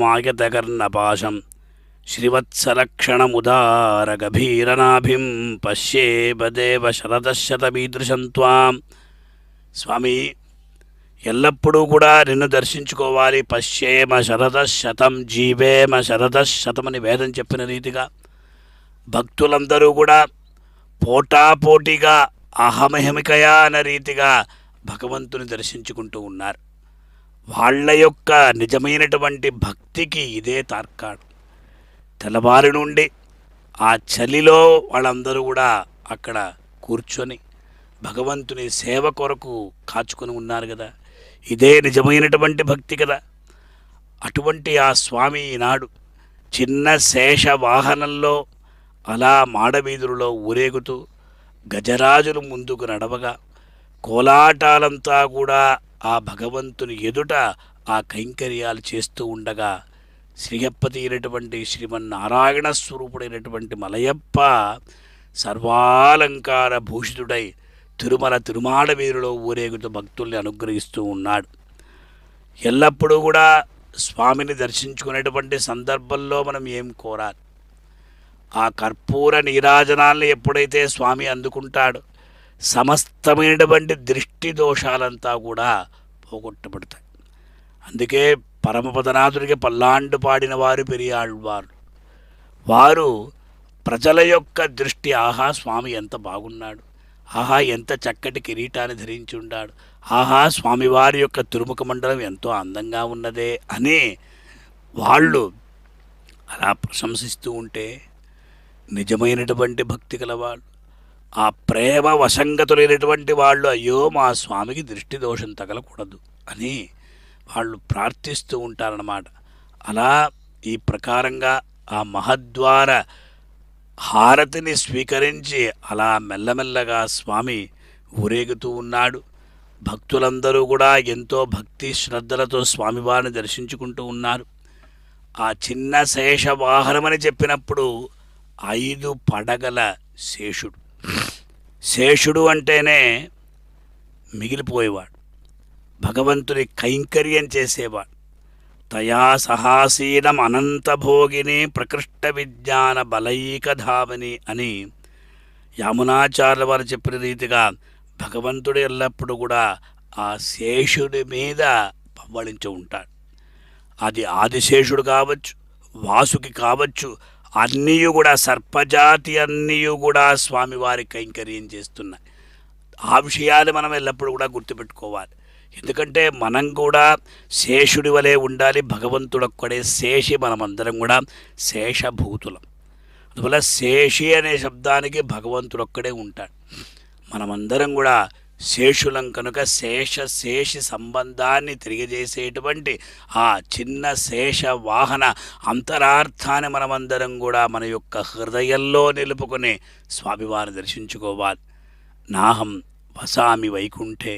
మాయతకర్ణపాశం శ్రీవత్సలక్షణముదారగభీరనాభిం పశ్యేపదేవ శరదశతమీదృశం త్వాం. స్వామి, ఎల్లప్పుడూ కూడా నిన్ను దర్శించుకోవాలి. పశ్యేమ శరదశతం జీవేమ శరదశతమని వేదం చెప్పిన రీతిగా భక్తులందరూ కూడా పోటాపోటీగా అహమహిమికయా అన్న రీతిగా భగవంతుని దర్శించుకుంటూ ఉన్నారు. వాళ్ళ యొక్క నిజమైనటువంటి భక్తికి ఇదే తార్కాడు. తెల్లవారి నుండి ఆ చలిలో వాళ్ళందరూ కూడా అక్కడ కూర్చొని భగవంతుని సేవ కొరకు కాచుకొని ఉన్నారు కదా. ఇదే నిజమైనటువంటి భక్తి కదా. అటువంటి ఆ స్వామి ఈనాడు చిన్న శేష వాహనంలో అలా మాడవీధులలో ఊరేగుతూ గజరాజులు ముందుకు నడవగా కోలాటాలంతా కూడా ఆ భగవంతుని ఎదుట ఆ కైంకర్యాలు చేస్తూ ఉండగా శ్రీయప్పతి అయినటువంటి శ్రీమన్నారాయణ స్వరూపుడైనటువంటి మలయప్ప సర్వాలంకార భూషితుడై తిరుమాడ వీరులో ఊరేగుతూ భక్తుల్ని అనుగ్రహిస్తూ ఉన్నాడు. ఎల్లప్పుడూ కూడా స్వామిని దర్శించుకునేటువంటి సందర్భంలో మనం ఏం కోరాలి? ఆ కర్పూర నీరాజనాల్ని ఎప్పుడైతే స్వామి అందుకుంటాడో సమస్తమైనటువంటి దృష్టి దోషాలంతా కూడా పోగొట్టబడతాయి. అందుకే పరమపదనాథుడికి పల్లాండు పాడిన వారు పెరియాళ్వారు. వారు ప్రజల యొక్క దృష్టి, ఆహా స్వామి ఎంత బాగున్నాడు, ఆహా ఎంత చక్కటి కిరీటాన్ని ధరించి ఉన్నాడు, ఆహా స్వామివారి యొక్క తిరుముఖ మండలం ఎంతో అందంగా ఉన్నదే అని వాళ్ళు అలా ప్రశంసిస్తూ ఉంటే నిజమైనటువంటి భక్తి గలవాళ్ళు, ఆ ప్రేమ వశంగతులైనటువంటి వాళ్ళు, అయ్యో మా స్వామికి దృష్టి దోషం తగలకూడదు అని వాళ్ళు ప్రార్థిస్తూ ఉంటారన్నమాట. అలా ఈ ప్రకారంగా ఆ మహద్వార హారతిని స్వీకరించి అలా మెల్లమెల్లగా స్వామి ఊరేగుతూ ఉన్నాడు. భక్తులందరూ కూడా ఎంతో భక్తి శ్రద్ధలతో స్వామివారిని దర్శించుకుంటూ ఉన్నారు. ఆ చిన్న శేష వాహనమని చెప్పినప్పుడు 5 పడగల శేషుడు. శేషుడు అంటేనే మిగిలిపోయేవాడు, భగవంతుని కైంకర్యం చేసేవాడు. తయా సహాసీనం అనంతభోగిని ప్రకృష్ట విజ్ఞాన బలైకధామని అని యామునాచార్యుల వారు చెప్పిన రీతిగా భగవంతుడు ఎల్లప్పుడూ కూడా ఆ శేషుడి మీద పవ్వళించి ఉంటాడు. అది ఆదిశేషుడు కావచ్చు, వాసుకి కావచ్చు, అన్నీ కూడా సర్పజాతి అన్నీ కూడా స్వామివారి కైంకర్యం చేస్తున్నాయి. ఆ విషయాలు మనం ఎల్లప్పుడూ కూడా గుర్తుపెట్టుకోవాలి. ఎందుకంటే మనం కూడా శేషుడి వలె ఉండాలి. భగవంతుడొక్కడే శేషి, మనమందరం కూడా శేషభూతులం. అందువల్ల శేషి అనే శబ్దానికి భగవంతుడొక్కడే ఉంటాడు. మనమందరం కూడా శేషులం కనుక శేషి సంబంధాన్ని తెలియజేసేటువంటి ఆ చిన్న శేష వాహన అంతరార్థాన్ని మనమందరం కూడా మన యొక్క హృదయంలో నిలుపుకొని స్వామివారిని దర్శించుకోవాలి. నాహం వసామి వైకుంఠే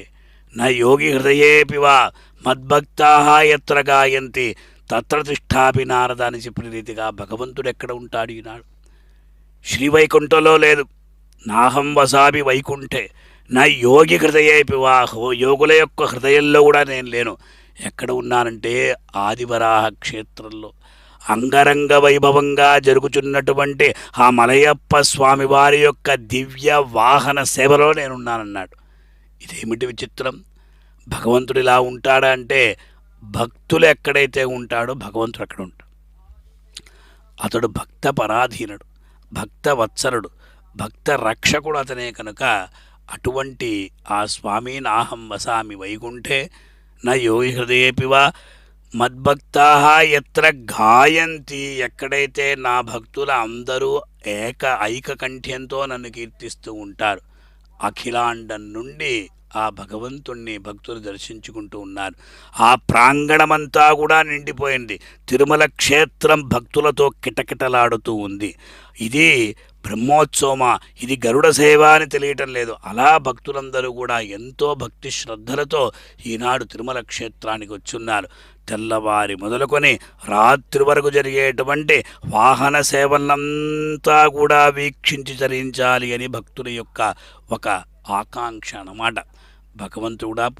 నా యోగి హృదయేపివా మద్భక్తాః యత్ర గాయంతి తత్ర తిష్ఠాపి నారద అని చెప్పిన రీతిగా భగవంతుడు ఎక్కడ ఉంటాడు ఈనాడు? శ్రీవైకుంఠంలో లేదు. నాహం వసామి వైకుంఠే నా యోగి హృదయేపివా, యోగుల యొక్క హృదయంలో కూడా నేను లేను. ఎక్కడ ఉన్నానంటే ఆదివరాహ క్షేత్రంలో అంగరంగ వైభవంగా జరుగుతున్నటువంటి ఆ మలయప్ప స్వామివారి యొక్క దివ్య వాహన సేవలో నేనున్నానన్నాడు. ఇదేమిటి విచిత్రం! భగవంతుడు ఇలా ఉంటాడా అంటే భక్తులు ఎక్కడైతే ఉంటాడో భగవంతుడు అక్కడ ఉంటాడు. అతడు భక్త పరాధీనుడు, భక్త వత్సలుడు, భక్త రక్షకుడు అతనే కనుక అటువంటి ఆ స్వామి నాహం వసామి వైకుంఠే నా యోగి హృదయేపివా మద్భక్తాః యత్ర గాయంతి, ఎక్కడైతే నా భక్తుల అందరూ ఐకకంఠ్యంతో నన్ను కీర్తిస్తూ ఉంటారు. అఖిలాండం నుండి ఆ భగవంతుణ్ణి భక్తులు దర్శించుకుంటూ ఉన్నారు. ఆ ప్రాంగణమంతా కూడా నిండిపోయింది. తిరుమల క్షేత్రం భక్తులతో కిటకిటలాడుతూ ఉంది. ఇది బ్రహ్మోత్సవమా, ఇది గరుడ సేవ అని తెలియటం లేదు. అలా భక్తులందరూ కూడా ఎంతో భక్తి శ్రద్ధలతో ఈనాడు తిరుమల క్షేత్రానికి వచ్చున్నారు. తెల్లవారి మొదలుకొని రాత్రి వరకు జరిగేటువంటి వాహన సేవలంతా కూడా వీక్షించి తరించాలి అని భక్తుల యొక్క ఒక ఆకాంక్ష అన్నమాట. భగవంతుడా